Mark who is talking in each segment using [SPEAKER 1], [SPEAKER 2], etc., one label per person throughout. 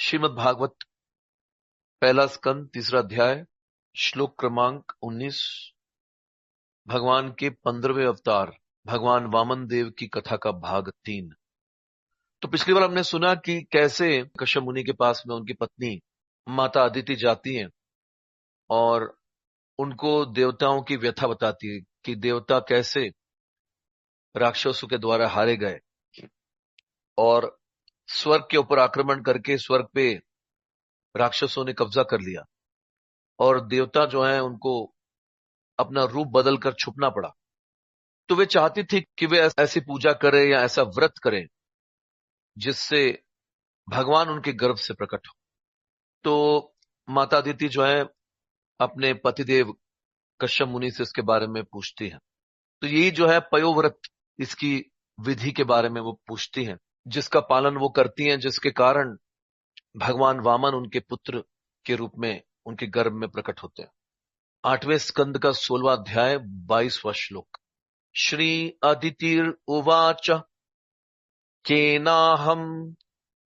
[SPEAKER 1] श्रीमद् भागवत पहला स्कंद तीसरा अध्याय श्लोक क्रमांक 19। भगवान के 15वें अवतार भगवान वामन देव की कथा का भाग 3। तो पिछली बार हमने सुना कि कैसे कश्यप मुनि के पास में उनकी पत्नी माता अदिति जाती हैं और उनको देवताओं की व्यथा बताती है कि देवता कैसे राक्षसों के द्वारा हारे गए और स्वर्ग के ऊपर आक्रमण करके स्वर्ग पे राक्षसों ने कब्जा कर लिया और देवता जो हैं उनको अपना रूप बदलकर छुपना पड़ा। तो वे चाहती थी कि वे ऐसी पूजा करें या ऐसा व्रत करें जिससे भगवान उनके गर्भ से प्रकट हो। तो माता अदिति जो है अपने पतिदेव कश्यप मुनि से इसके बारे में पूछती हैं। तो यही जो है पयोव्रत, इसकी विधि के बारे में वो पूछती हैं, जिसका पालन वो करती हैं, जिसके कारण भगवान वामन उनके पुत्र के रूप में उनके गर्भ में प्रकट होते हैं। 8वें स्कंद का 16वां अध्याय 22वां श्लोक। श्री अदितिर उवाच केनाहं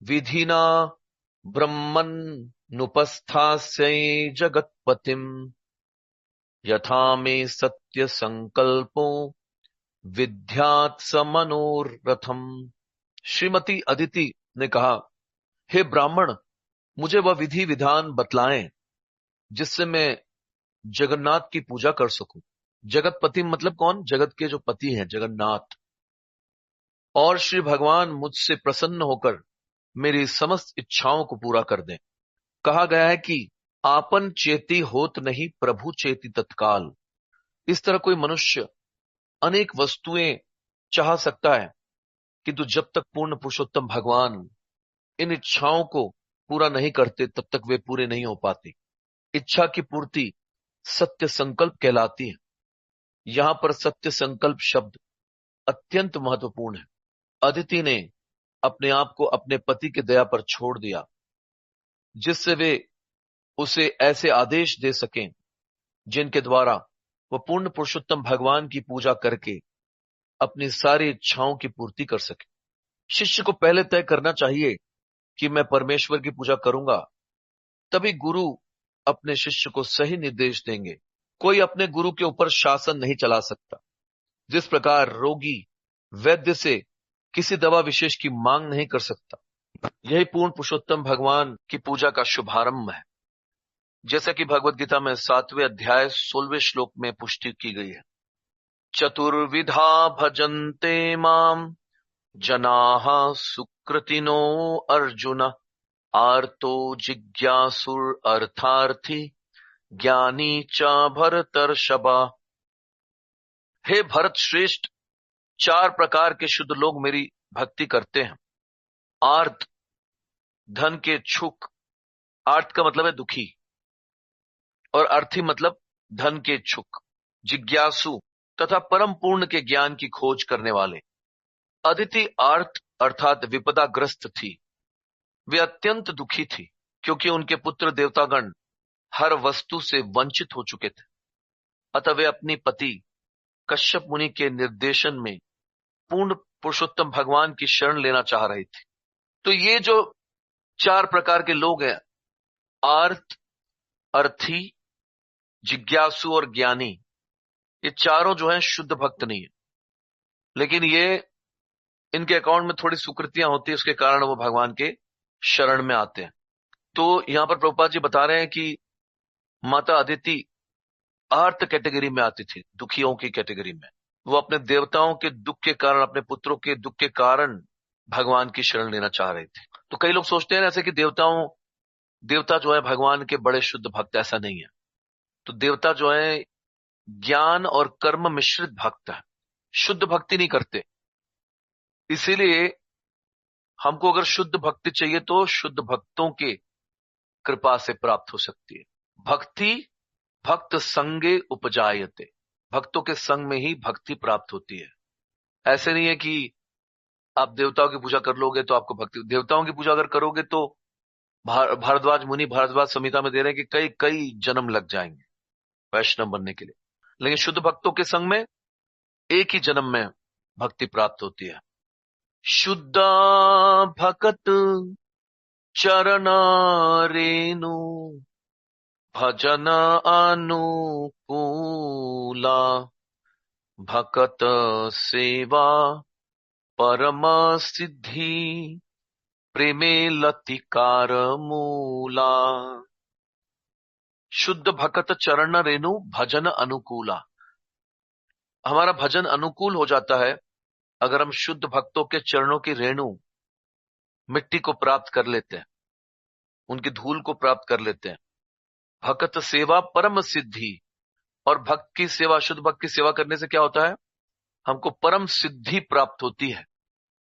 [SPEAKER 1] विधिना ब्रह्मन्नुपस्थास्यै जगत्पतिम् यथा मे सत्य संकल्पो विद्यात् स मनोरथम। श्रीमती अदिति ने कहा, हे ब्राह्मण, मुझे वह विधि विधान बतलाएं जिससे मैं जगन्नाथ की पूजा कर सकूं। जगतपति मतलब कौन? जगत के जो पति हैं, जगन्नाथ। और श्री भगवान मुझसे प्रसन्न होकर मेरी समस्त इच्छाओं को पूरा कर दें। कहा गया है कि आपन चेती होत नहीं प्रभु चेती तत्काल। इस तरह कोई मनुष्य अनेक वस्तुएं चाह सकता है, किंतु जब तक पूर्ण पुरुषोत्तम भगवान इन इच्छाओं को पूरा नहीं करते तब तक वे पूरे नहीं हो पाती। इच्छा की पूर्ति सत्य संकल्प कहलाती है। यहां पर सत्य संकल्प शब्द अत्यंत महत्वपूर्ण है। अदिति ने अपने आप को अपने पति की दया पर छोड़ दिया, जिससे वे उसे ऐसे आदेश दे सकें जिनके द्वारा वह पूर्ण पुरुषोत्तम भगवान की पूजा करके अपनी सारी इच्छाओं की पूर्ति कर सके। शिष्य को पहले तय करना चाहिए कि मैं परमेश्वर की पूजा करूंगा, तभी गुरु अपने शिष्य को सही निर्देश देंगे। कोई अपने गुरु के ऊपर शासन नहीं चला सकता। जिस प्रकार रोगी वैद्य से किसी दवा विशेष की मांग नहीं कर सकता, यही पूर्ण पुरुषोत्तम भगवान की पूजा का शुभारंभ है। जैसा कि भगवत गीता में 7वें अध्याय 16वें श्लोक में पुष्टि की गई है। चतुर्विधा भजन्ते माम जनाः सुकृतिनो अर्जुन आर्तो जिज्ञासुर अर्थार्थी ज्ञानी च भरतर्षभा। हे भरत श्रेष्ठ, 4 प्रकार के शुद्ध लोग मेरी भक्ति करते हैं। आर्त, धन के इच्छुक। आर्त का मतलब है दुखी, और अर्थी मतलब धन के इच्छुक। जिज्ञासु तथा परम पूर्ण के ज्ञान की खोज करने वाले। अदिति आर्त अर्थात विपदाग्रस्त थी। वे अत्यंत दुखी थी क्योंकि उनके पुत्र देवतागण हर वस्तु से वंचित हो चुके थे। अतः वे अपनी पति कश्यप मुनि के निर्देशन में पूर्ण पुरुषोत्तम भगवान की शरण लेना चाह रही थी। तो ये जो 4 प्रकार के लोग हैं, आर्त, अर्थी, जिज्ञासु और ज्ञानी, ये चारों जो हैं शुद्ध भक्त नहीं है, लेकिन ये इनके अकाउंट में थोड़ी सुकृतियां होती है, उसके कारण वो भगवान के शरण में आते हैं। तो यहां पर प्रभुपाद जी बता रहे हैं कि माता अदिति आर्त कैटेगरी में आती थी, दुखियों की कैटेगरी में। वो अपने देवताओं के दुख के कारण, अपने पुत्रों के दुख के कारण भगवान की शरण लेना चाह रहे थे। तो कई लोग सोचते हैं ऐसे कि देवता जो है भगवान के बड़े शुद्ध भक्त। ऐसा नहीं है। तो देवता जो है ज्ञान और कर्म मिश्रित भक्त है, शुद्ध भक्ति नहीं करते। इसीलिए हमको अगर शुद्ध भक्ति चाहिए तो शुद्ध भक्तों के कृपा से प्राप्त हो सकती है। भक्ति भक्त संगे उपजायते। भक्तों के संग में ही भक्ति प्राप्त होती है। ऐसे नहीं है कि आप देवताओं की पूजा कर लोगे तो आपको भक्ति। देवताओं की पूजा अगर करोगे तो भारद्वाज मुनि भारद्वाज संहिता में दे रहे हैं कि कई कई जन्म लग जाएंगे वैष्णव बनने के लिए। लेकिन शुद्ध भक्तों के संग में एक ही जन्म में भक्ति प्राप्त होती है। शुद्ध भक्त चरण रेणु भजन अनुकूला भकत सेवा परम सिद्धि प्रेमे लतिकार मूला। शुद्ध भकत चरण रेणु भजन अनुकूला। हमारा भजन अनुकूल हो जाता है अगर हम शुद्ध भक्तों के चरणों की रेणु मिट्टी को प्राप्त कर लेते हैं, उनकी धूल को प्राप्त कर लेते हैं। भक्त सेवा परम सिद्धि। और भक्त की सेवा, शुद्ध भक्त की सेवा करने से क्या होता है? हमको परम सिद्धि प्राप्त होती है।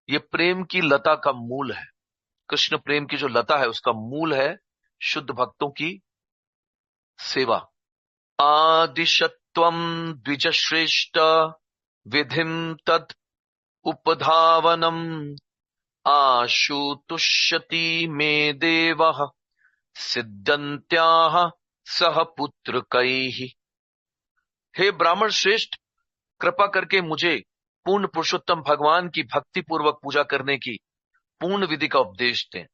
[SPEAKER 1] ये प्रेम की लता का मूल है। कृष्ण प्रेम की जो लता है उसका मूल है शुद्ध भक्तों की सेवा। आदिशत्वम द्विज श्रेष्ठ विधिम तत् उपधावनम आशु तुष्यति मे देवः सिद्धन्त्याः सह पुत्र कैहि। हे ब्राह्मण श्रेष्ठ, कृपा करके मुझे पूर्ण पुरुषोत्तम भगवान की भक्ति पूर्वक पूजा करने की पूर्ण विधि का उपदेश दें,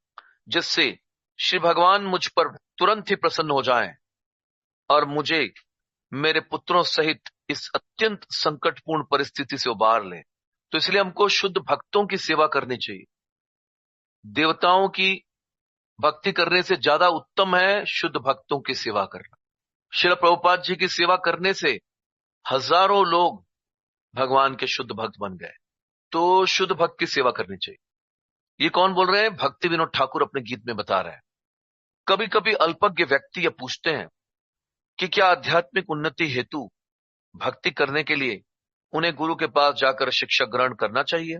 [SPEAKER 1] जिससे श्री भगवान मुझ पर तुरंत ही प्रसन्न हो जाएं और मुझे मेरे पुत्रों सहित इस अत्यंत संकटपूर्ण परिस्थिति से उबार लें। तो इसलिए हमको शुद्ध भक्तों की सेवा करनी चाहिए। देवताओं की भक्ति करने से ज्यादा उत्तम है शुद्ध भक्तों की सेवा करना। श्रील प्रभुपाद जी की सेवा करने से हजारों लोग भगवान के शुद्ध भक्त बन गए। तो शुद्ध भक्त की सेवा करनी चाहिए। ये कौन बोल रहे हैं? भक्ति विनोद ठाकुर अपने गीत में बता रहे हैं। कभी कभी अल्पज्ञ व्यक्ति ये पूछते हैं कि क्या आध्यात्मिक उन्नति हेतु भक्ति करने के लिए उन्हें गुरु के पास जाकर शिक्षा ग्रहण करना चाहिए?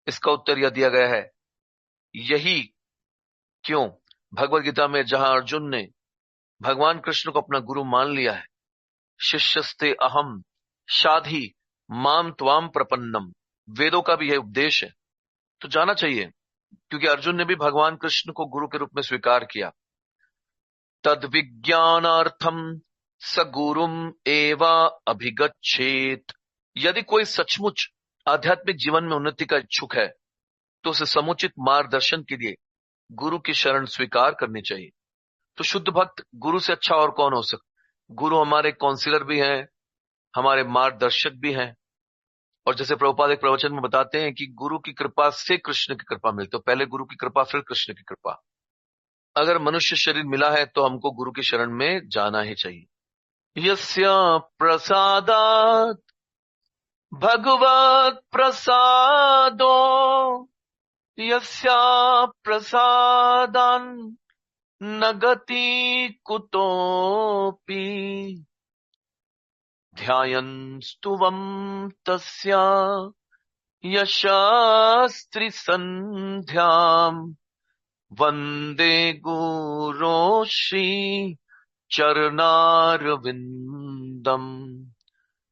[SPEAKER 1] इसका उत्तर यह दिया गया है, यही क्यों भगवद गीता में जहां अर्जुन ने भगवान कृष्ण को अपना गुरु मान लिया है, शिष्यस्ते अहम शाधि माम त्वाम प्रपन्नम, वेदों का भी यह उपदेश है। तो जाना चाहिए, क्योंकि अर्जुन ने भी भगवान कृष्ण को गुरु के रूप में स्वीकार किया। तद विज्ञानार्थम स गुरुम एवा अभिगच्छेत। यदि कोई सचमुच आध्यात्मिक जीवन में उन्नति का इच्छुक है तो उसे समुचित मार्गदर्शन के लिए गुरु की शरण स्वीकार करनी चाहिए। तो शुद्ध भक्त गुरु से अच्छा और कौन हो सकता? गुरु हमारे काउंसिलर भी हैं, हमारे मार्गदर्शक भी हैं। और जैसे प्रभुपाद एक प्रवचन में बताते हैं कि गुरु की कृपा से कृष्ण की कृपा मिलती है। पहले गुरु की कृपा फिर कृष्ण की कृपा। अगर मनुष्य शरीर मिला है तो हमको गुरु की शरण में जाना ही चाहिए। यस्य प्रसादात् भगवत प्रसादो यस्य प्रसादान् न गति कुतोऽपि ध्यायन्स्तुवम् तस्य यशस्त्रि संध्याम् वन्दे गुरो श्री चरणारविंदम।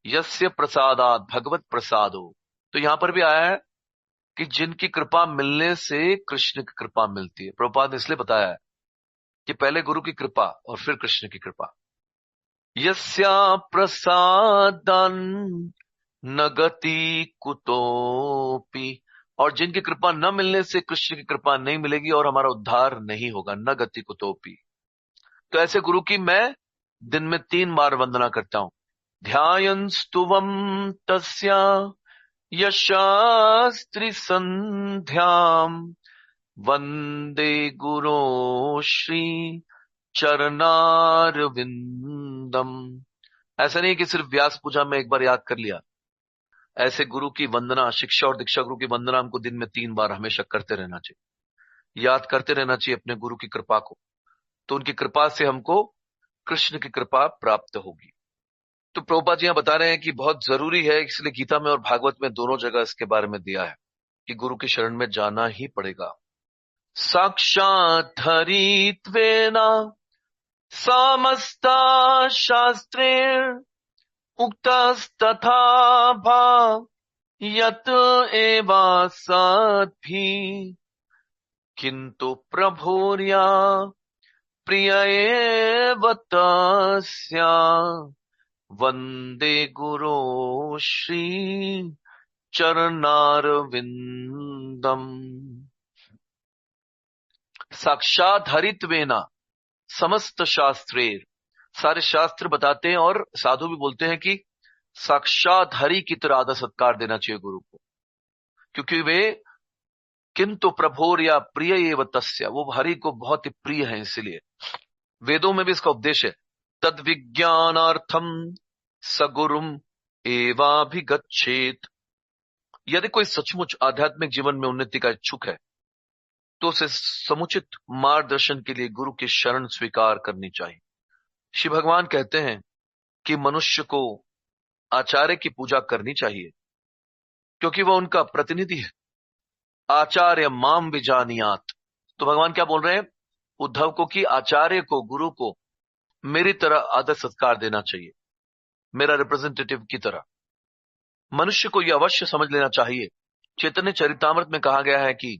[SPEAKER 1] यस्य प्रसादात् भगवत प्रसादो। तो यहां पर भी आया है कि जिनकी कृपा मिलने से कृष्ण की कृपा मिलती है। प्रभुपाद ने इसलिए बताया है कि पहले गुरु की कृपा और फिर कृष्ण की कृपा। यस्या प्रसादं न गति कुतोपि। और जिनकी कृपा न मिलने से कृष्ण की कृपा नहीं मिलेगी और हमारा उद्धार नहीं होगा। न गति कुतोपि। तो ऐसे गुरु की मैं दिन में 3 बार वंदना करता हूं। ध्यायन् स्तुवम् तस्य यशास्त्रि संध्याम् वंदे गुरो श्री चरणारविंदम। ऐसा नहीं कि सिर्फ व्यास पूजा में एक बार याद कर लिया। ऐसे गुरु की वंदना, शिक्षा और दीक्षा गुरु की वंदना हमको दिन में 3 बार हमेशा करते रहना चाहिए। याद करते रहना चाहिए अपने गुरु की कृपा को। तो उनकी कृपा से हमको कृष्ण की कृपा प्राप्त होगी। तो प्रभुपाद जी यहां बता रहे हैं कि बहुत जरूरी है, इसलिए गीता में और भागवत में दोनों जगह इसके बारे में दिया है कि गुरु की शरण में जाना ही पड़ेगा। साक्षात् हरित्वेन समस्ता शास्त्रेण उक्तस्तथा भाव यत एवा सद्भि किंतु प्रभुर्या प्रिय एव तस्या वंदे गुरो श्री चरणारविंदम। साक्षात हरित्वेना समस्त शास्त्रेर, सारे शास्त्र बताते हैं और साधु भी बोलते हैं कि साक्षात हरि की तरह आदर सत्कार देना चाहिए गुरु को, क्योंकि वे किंतु प्रभोर या प्रिय एव तस्य, वो हरि को बहुत ही प्रिय है। इसलिए वेदों में भी इसका उपदेश है, तद विज्ञानार्थम सगुरुम एवाभिगच्छेत। यदि कोई सचमुच आध्यात्मिक जीवन में उन्नति का इच्छुक है तो उसे समुचित मार्गदर्शन के लिए गुरु की शरण स्वीकार करनी चाहिए। श्री भगवान कहते हैं कि मनुष्य को आचार्य की पूजा करनी चाहिए, क्योंकि वह उनका प्रतिनिधि है। आचार्य माम विजानियात, तो भगवान क्या बोल रहे हैं उद्धव को कि आचार्य को, गुरु को मेरी तरह आदर सत्कार देना चाहिए, मेरा रिप्रेजेंटेटिव की तरह। मनुष्य को यह अवश्य समझ लेना चाहिए, चैतन्य चरितामृत में कहा गया है कि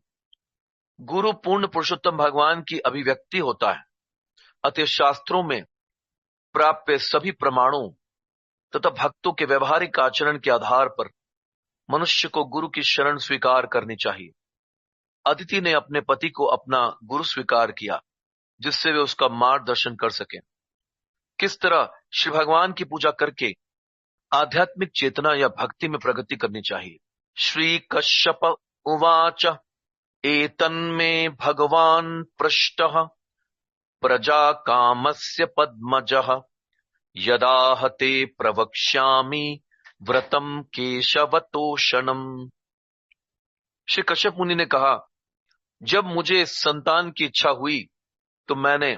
[SPEAKER 1] गुरु पूर्ण पुरुषोत्तम भगवान की अभिव्यक्ति होता है। अतः शास्त्रों में प्राप्य सभी प्रमाणों तथा भक्तों के व्यवहारिक आचरण के आधार पर मनुष्य को गुरु की शरण स्वीकार करनी चाहिए। अदिति ने अपने पति को अपना गुरु स्वीकार किया, जिससे वे उसका मार्गदर्शन कर सके। किस तरह श्री भगवान की पूजा करके आध्यात्मिक चेतना या भक्ति में प्रगति करनी चाहिए। श्री कश्यप उवाच एतन्मे भगवान पृष्टः प्रजा कामस्य पद्मजः यदाहते प्रवक्ष्यामि व्रतम केशवतोषणम। श्री कश्यप मुनि ने कहा, जब मुझे संतान की इच्छा हुई तो मैंने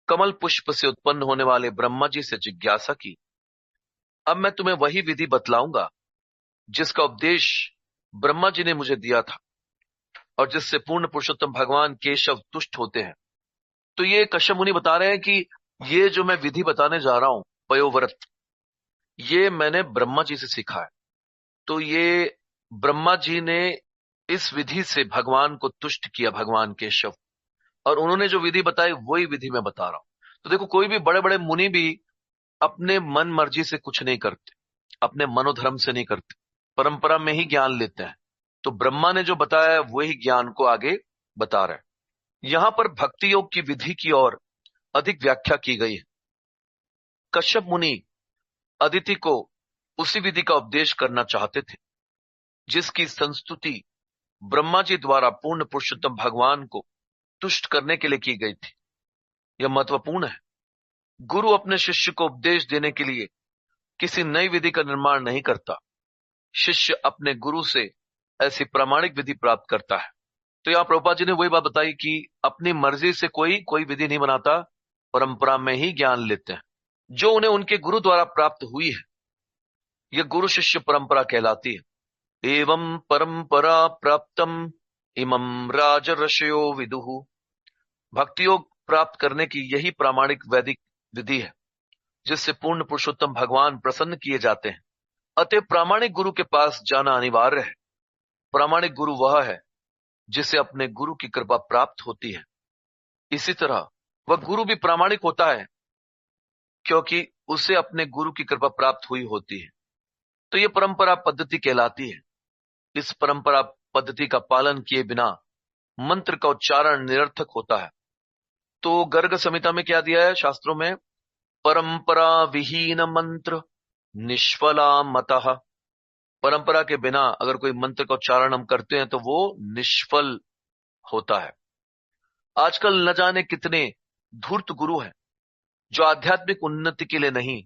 [SPEAKER 1] कमल पुष्प से उत्पन्न होने वाले ब्रह्मा जी से जिज्ञासा की। अब मैं तुम्हें वही विधि बतलाऊंगा जिसका उपदेश ब्रह्मा जी ने मुझे दिया था और जिससे पूर्ण पुरुषोत्तम भगवान केशव तुष्ट होते हैं। तो ये कश्यप मुनि बता रहे हैं कि ये जो मैं विधि बताने जा रहा हूं, पयोव्रत, ये मैंने ब्रह्मा जी से सीखा है। तो ये ब्रह्मा जी ने इस विधि से भगवान को तुष्ट किया, भगवान केशव, और उन्होंने जो विधि बताई वही विधि मैं बता रहा हूं। तो देखो, कोई भी बड़े बड़े मुनि भी अपने मन मर्जी से कुछ नहीं करते, अपने मनोधर्म से नहीं करते, परंपरा में ही ज्ञान लेते हैं। तो ब्रह्मा ने जो बताया है वही ज्ञान को आगे बता रहा है। यहां पर भक्ति योग की विधि की ओर अधिक व्याख्या की गई है। कश्यप मुनि अदिति को उसी विधि का उपदेश करना चाहते थे जिसकी संस्तुति ब्रह्मा जी द्वारा पूर्ण पुरुषोत्तम भगवान को तुष्ट करने के लिए की गई थी। यह महत्वपूर्ण है। गुरु अपने शिष्य को उपदेश देने के लिए किसी नई विधि का निर्माण नहीं करता। शिष्य अपने गुरु से ऐसी प्रामाणिक विधि प्राप्त करता है। तो यहां प्रभुपाद जी ने वही बात बताई कि अपनी मर्जी से कोई विधि नहीं बनाता, परंपरा में ही ज्ञान लेते हैं जो उन्हें उनके गुरु द्वारा प्राप्त हुई है। यह गुरु शिष्य परंपरा कहलाती है। एवं परंपरा प्राप्तम इमं राज ऋषयो विदुहु। भक्ति योग प्राप्त करने की यही प्रामाणिक वैदिक विधि है जिससे पूर्ण पुरुषोत्तम भगवान प्रसन्न किए जाते हैं। अतः प्रामाणिक गुरु के पास जाना अनिवार्य है। प्रामाणिक गुरु वह है जिसे अपने गुरु की कृपा प्राप्त होती है। इसी तरह वह गुरु भी प्रामाणिक होता है क्योंकि उसे अपने गुरु की कृपा प्राप्त हुई होती है। तो यह परंपरा पद्धति कहलाती है। इस परंपरा पद्धति का पालन किए बिना मंत्र का उच्चारण निरर्थक होता है। तो गर्ग संहिता में क्या दिया है शास्त्रों में, परंपरा विहीन मंत्र निष्फला मतः। परंपरा के बिना अगर कोई मंत्र का उच्चारण हम करते हैं तो वो निष्फल होता है। आजकल न जाने कितने धूर्त गुरु हैं जो आध्यात्मिक उन्नति के लिए नहीं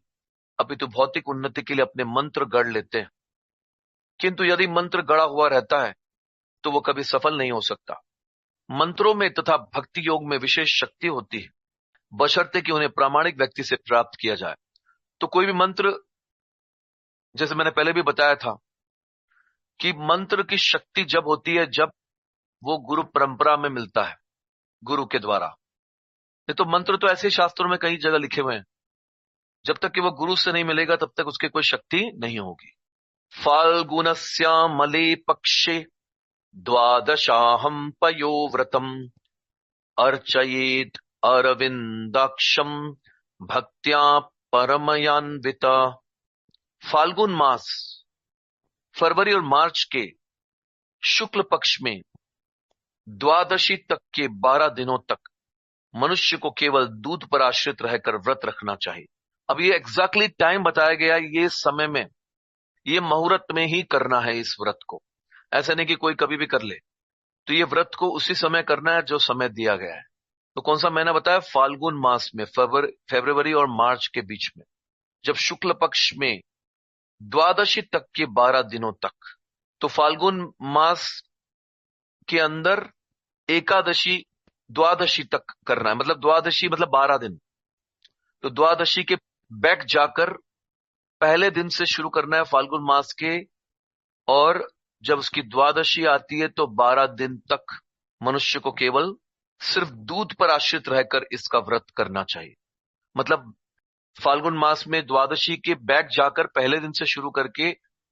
[SPEAKER 1] अपितु भौतिक उन्नति के लिए अपने मंत्र गढ़ लेते हैं। किंतु यदि मंत्र गढ़ा हुआ रहता है तो वो कभी सफल नहीं हो सकता। मंत्रों में तथा भक्ति योग में विशेष शक्ति होती है, बशर्ते कि उन्हें प्रामाणिक व्यक्ति से प्राप्त किया जाए। तो कोई भी मंत्र, जैसे मैंने पहले भी बताया था कि मंत्र की शक्ति जब होती है जब वो गुरु परंपरा में मिलता है, गुरु के द्वारा। नहीं तो मंत्र तो ऐसे शास्त्रों में कई जगह लिखे हुए हैं, जब तक कि वो गुरु से नहीं मिलेगा तब तक उसके कोई शक्ति नहीं होगी। फाल्गुनस्यामले पक्षे द्वादशाहं पयोव्रतम् अर्चयेत अरविंदाक्षम भक्त्या परमयान्विता। फाल्गुन मास, फरवरी और मार्च के शुक्ल पक्ष में द्वादशी तक के 12 दिनों तक मनुष्य को केवल दूध पर आश्रित रहकर व्रत रखना चाहिए। अब ये एग्जैक्टली टाइम बताया गया, ये समय में, ये मुहूर्त में ही करना है इस व्रत को। ऐसा नहीं कि कोई कभी भी कर ले। तो ये व्रत को उसी समय करना है जो समय दिया गया है। तो कौन सा महीना बताया? फाल्गुन मास में, फरवरी और मार्च के बीच में, जब शुक्ल पक्ष में द्वादशी तक के 12 दिनों तक। तो फाल्गुन मास के अंदर एकादशी द्वादशी तक करना है, मतलब द्वादशी मतलब 12 दिन। तो द्वादशी के बैक जाकर पहले दिन से शुरू करना है फाल्गुन मास के, और जब उसकी द्वादशी आती है तो 12 दिन तक मनुष्य को केवल सिर्फ दूध पर आश्रित रहकर इसका व्रत करना चाहिए। मतलब फाल्गुन मास में द्वादशी के बैक जाकर पहले दिन से शुरू करके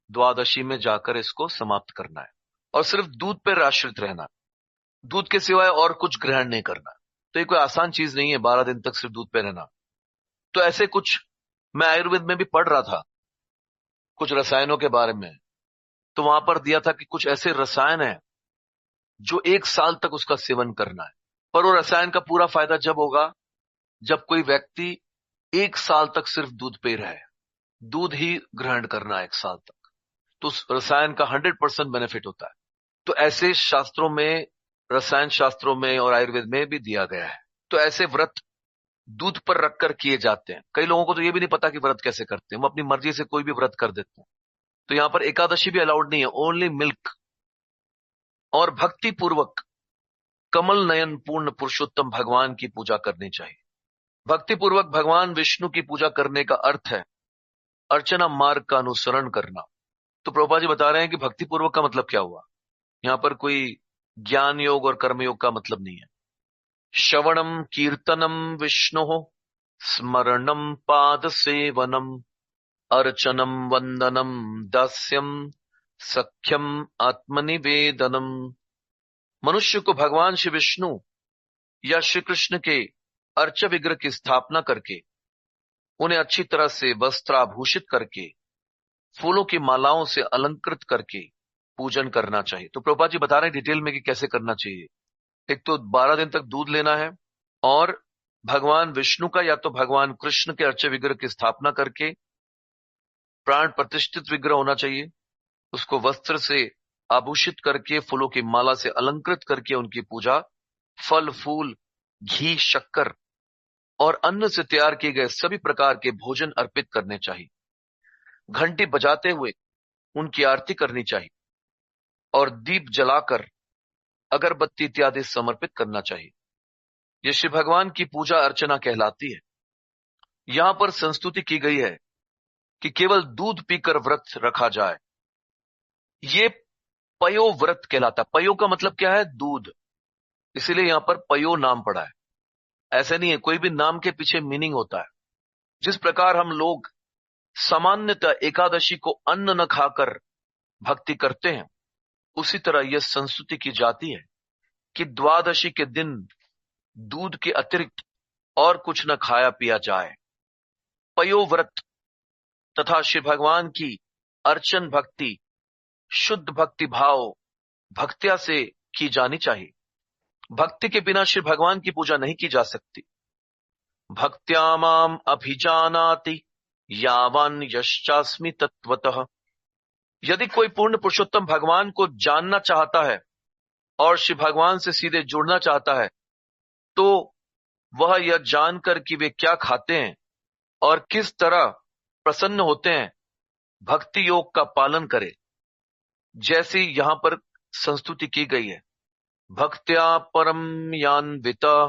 [SPEAKER 1] द्वादशी में जाकर इसको समाप्त करना है, और सिर्फ दूध पर आश्रित रहना, दूध के सिवाय और कुछ ग्रहण नहीं करना। तो ये कोई आसान चीज नहीं है 12 दिन तक सिर्फ दूध पे रहना। तो ऐसे कुछ, मैं आयुर्वेद में भी पढ़ रहा था कुछ रसायनों के बारे में, तो वहां पर दिया था कि कुछ ऐसे रसायन है जो 1 साल तक उसका सेवन करना है। पर वो रसायन का पूरा फायदा जब होगा जब कोई व्यक्ति 1 साल तक सिर्फ दूध पे रहे, दूध ही ग्रहण करना है 1 साल तक, तो उस रसायन का 100% बेनिफिट होता है। तो ऐसे शास्त्रों में, रसायन शास्त्रों में और आयुर्वेद में भी दिया गया है। तो ऐसे व्रत दूध पर रखकर किए जाते हैं। कई लोगों को तो ये भी नहीं पता कि व्रत कैसे करते हैं, वो अपनी मर्जी से कोई भी व्रत कर देते हैं। तो यहां पर एकादशी भी अलाउड नहीं है, ओनली मिल्क। और भक्ति पूर्वक कमल नयन पूर्ण पुरुषोत्तम भगवान की पूजा करनी चाहिए। भक्ति पूर्वक भगवान विष्णु की पूजा करने का अर्थ है अर्चना मार्ग का अनुसरण करना। तो प्रभुपाद जी बता रहे हैं कि भक्ति पूर्वक का मतलब क्या हुआ। यहां पर कोई ज्ञान योग और कर्म योग का मतलब नहीं है। श्रवणम कीर्तनम विष्णु स्मरणम पाद सेवनम अर्चनम वंदनम दास्यम सख्यम आत्मनिवेदनम। मनुष्य को भगवान श्री विष्णु या श्री कृष्ण के अर्च विग्रह की स्थापना करके, उन्हें अच्छी तरह से वस्त्राभूषित करके, फूलों की मालाओं से अलंकृत करके पूजन करना चाहिए। तो प्रभुपाद जी बता रहे हैं डिटेल में कि कैसे करना चाहिए। एक तो 12 दिन तक दूध लेना है, और भगवान विष्णु का या तो भगवान कृष्ण के अर्च विग्रह की स्थापना करके, प्राण प्रतिष्ठित विग्रह होना चाहिए, उसको वस्त्र से आभूषित करके, फूलों की माला से अलंकृत करके उनकी पूजा, फल फूल घी शक्कर और अन्न से तैयार किए गए सभी प्रकार के भोजन अर्पित करने चाहिए। घंटी बजाते हुए उनकी आरती करनी चाहिए, और दीप जलाकर अगरबत्ती इत्यादि समर्पित करना चाहिए। यह श्री भगवान की पूजा अर्चना कहलाती है। यहां पर संस्तुति की गई है कि केवल दूध पीकर व्रत रखा जाए। ये पयो व्रत कहलाता है। पयो का मतलब क्या है? दूध। इसीलिए यहां पर पयो नाम पड़ा है। ऐसे नहीं है, कोई भी नाम के पीछे मीनिंग होता है। जिस प्रकार हम लोग सामान्यतः एकादशी को अन्न न खाकर भक्ति करते हैं, उसी तरह यह संस्तुति की जाती है कि द्वादशी के दिन दूध के अतिरिक्त और कुछ न खाया पिया जाए। पयो व्रत तथा श्री भगवान की अर्चन भक्ति शुद्ध भक्ति भाव भक्त्या से की जानी चाहिए। भक्ति के बिना श्री भगवान की पूजा नहीं की जा सकती। भक्त्या माम अभिजानाति यावान यश्चास्मि तत्वतः। यदि कोई पूर्ण पुरुषोत्तम भगवान को जानना चाहता है और श्री भगवान से सीधे जुड़ना चाहता है, तो वह यह जानकर कि वे क्या खाते हैं और किस तरह प्रसन्न होते हैं, भक्ति योग का पालन करे, जैसी यहां पर संस्तुति की गई है। भक्त्या परम यान्विता।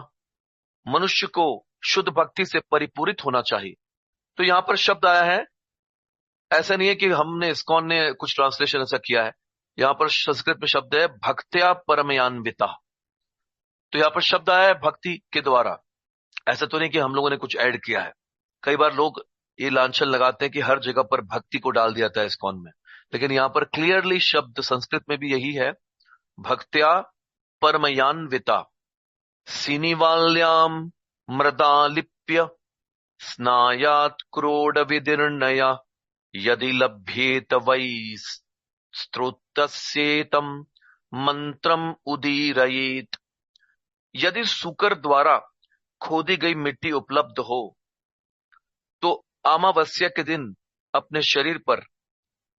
[SPEAKER 1] मनुष्य को शुद्ध भक्ति से परिपूरित होना चाहिए। तो यहां पर शब्द आया है, ऐसा नहीं है कि हमने इस्कॉन ने कुछ ट्रांसलेशन ऐसा किया है। यहां पर संस्कृत में शब्द है भक्त्या परमयान्विता। तो यहां पर शब्द आया है भक्ति के द्वारा। ऐसा तो नहीं कि हम लोगों ने कुछ ऐड किया है। कई बार लोग ये लांछन लगाते हैं कि हर जगह पर भक्ति को डाल दिया था इस्कॉन में, लेकिन यहां पर क्लियरली शब्द संस्कृत में भी यही है, भक्त्या परमयान्विता। सीनिवाल्याम मृदालिप्य स्नायात् क्रोड विदीर्णया यदि लभ्येत वै स्त्रोतस्येतम मंत्रम उदीरयेत। यदि सूकर द्वारा खोदी गई मिट्टी उपलब्ध हो तो अमावस्या के दिन अपने शरीर पर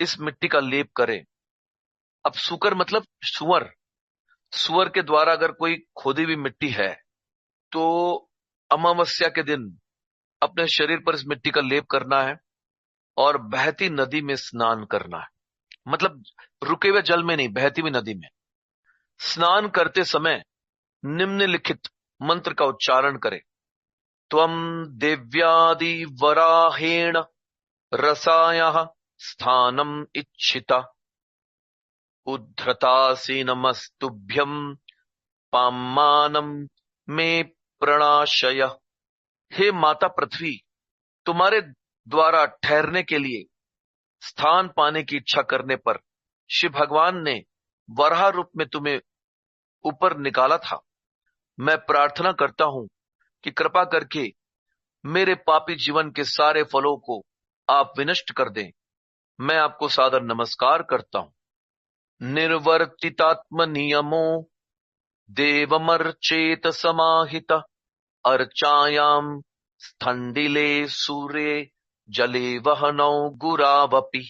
[SPEAKER 1] इस मिट्टी का लेप करें। अब सूकर मतलब सुअर। सुअर के द्वारा अगर कोई खोदी हुई मिट्टी है तो अमावस्या के दिन अपने शरीर पर इस मिट्टी का लेप करना है और बहती नदी में स्नान करना है। मतलब रुके हुए जल में नहीं, बहती हुई नदी में स्नान करते समय निम्नलिखित मंत्र का उच्चारण करें। त्वं देव्यादि वराहेण रसायः स्थानम इच्छिता उद्धृतासि नमस्तुभ्यं पाम्मानं मे प्रणाशय। हे माता पृथ्वी, तुम्हारे द्वारा ठहरने के लिए स्थान पाने की इच्छा करने पर शिव भगवान ने वराह रूप में तुम्हें ऊपर निकाला था। मैं प्रार्थना करता हूं कि कृपा करके मेरे पापी जीवन के सारे फलों को आप विनष्ट कर दें। मैं आपको सादर नमस्कार करता हूं। निर्वर्तितात्म नियमो देवमर्चेत समाहित अर्चायाम स्थंडिले सूर्ये जले वहनौ गुरावपि।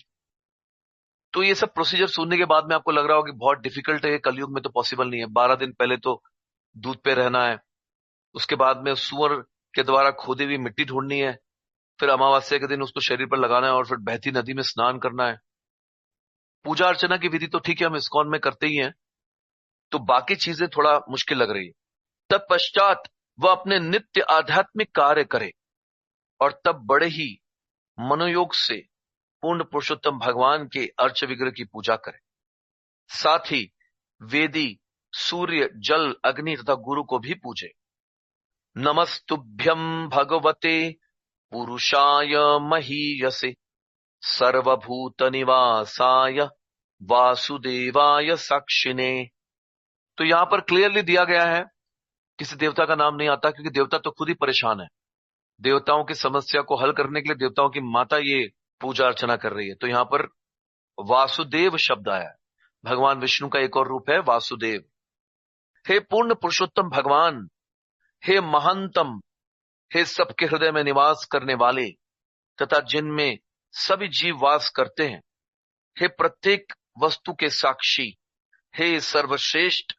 [SPEAKER 1] तो ये सब प्रोसीजर सुनने के बाद में आपको लग रहा होगा कि बहुत डिफिकल्ट है, कलयुग में तो पॉसिबल नहीं है। 12 दिन पहले तो दूध पे रहना है, उसके बाद में सुअर के द्वारा खोदी हुई मिट्टी ढूंढनी है, फिर अमावस्या के दिन उसको शरीर पर लगाना है और फिर बहती नदी में स्नान करना है। पूजा अर्चना की विधि तो ठीक है, हम इस्कॉन में करते ही हैं, तो बाकी चीजें थोड़ा मुश्किल लग रही है। तत्पश्चात वह अपने नित्य आध्यात्मिक कार्य करे और तब बड़े ही मनोयोग से पूर्ण पुरुषोत्तम भगवान के अर्च विग्रह की पूजा करे। साथ ही वेदी, सूर्य, जल, अग्नि तथा गुरु को भी पूजे। नमस्तुभ्यं भगवते पुरुषाय महीयसे सर्वभूत निवासाय वासुदेवाय साक्षिणे। तो यहां पर क्लियरली दिया गया है, किसी देवता का नाम नहीं आता क्योंकि देवता तो खुद ही परेशान है। देवताओं की समस्या को हल करने के लिए देवताओं की माता ये पूजा अर्चना कर रही है। तो यहां पर वासुदेव शब्द आया है। भगवान विष्णु का एक और रूप है वासुदेव। हे पूर्ण पुरुषोत्तम भगवान, हे महानतम, हे सबके हृदय में निवास करने वाले तथा जिनमें सभी जीव वास करते हैं, हे प्रत्येक वस्तु के साक्षी, हे सर्वश्रेष्ठ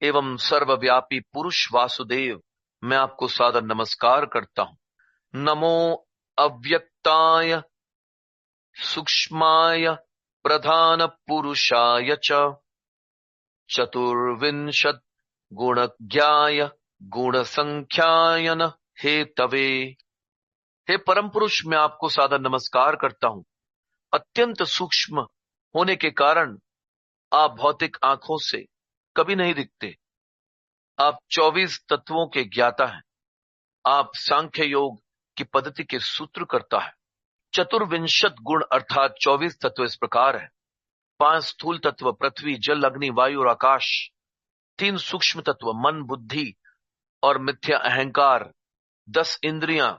[SPEAKER 1] एवं सर्वव्यापी पुरुष वासुदेव, मैं आपको सादर नमस्कार करता हूं। नमो अव्यक्ताय सूक्ष्माय प्रधान पुरुषाय च चतुर्विंशत् गुणज्ञाय गुण संख्यायन हेतवे। हे परम पुरुष, मैं आपको सादर नमस्कार करता हूं। अत्यंत सूक्ष्म होने के कारण आप भौतिक आंखों से कभी नहीं दिखते। आप 24 तत्वों के ज्ञाता हैं। आप सांख्य योग की पद्धति के सूत्र करता है। चतुर्विंशत गुण अर्थात 24 तत्व इस प्रकार है। 5 स्थूल तत्व पृथ्वी, जल, अग्नि, वायु और आकाश। 3 सूक्ष्म तत्व मन, बुद्धि और मिथ्या अहंकार। 10 इंद्रियां,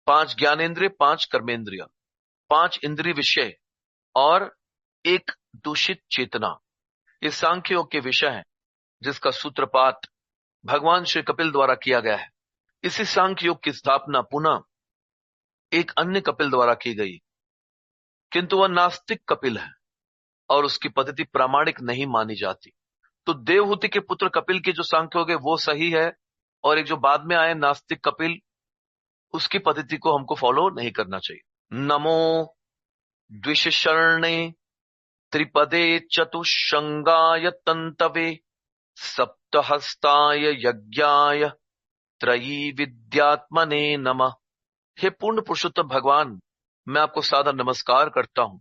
[SPEAKER 1] 5 ज्ञानेंद्रिय, 5 कर्मेंद्रिय, 5 इंद्रिय विषय और 1 दूषित चेतना। ये सांख्य योग के विषय है जिसका सूत्रपात भगवान श्री कपिल द्वारा किया गया है। इसी सांख्य योग की स्थापना पुनः एक अन्य कपिल द्वारा की गई, किंतु वह नास्तिक कपिल है और उसकी पद्धति प्रामाणिक नहीं मानी जाती। तो देवहूति के पुत्र कपिल की जो सांख्य योग है वो सही है, और एक जो बाद में आए नास्तिक कपिल, उसकी पद्धति को हमको फॉलो नहीं करना चाहिए। नमो द्विशरणे त्रिपदे चतुष्षंगाय तंतवे सप्तहस्ताय यज्ञाय त्रयी विद्यात्मने नमः। हे पूर्ण पुरुषोत्तम भगवान, मैं आपको सादर नमस्कार करता हूं।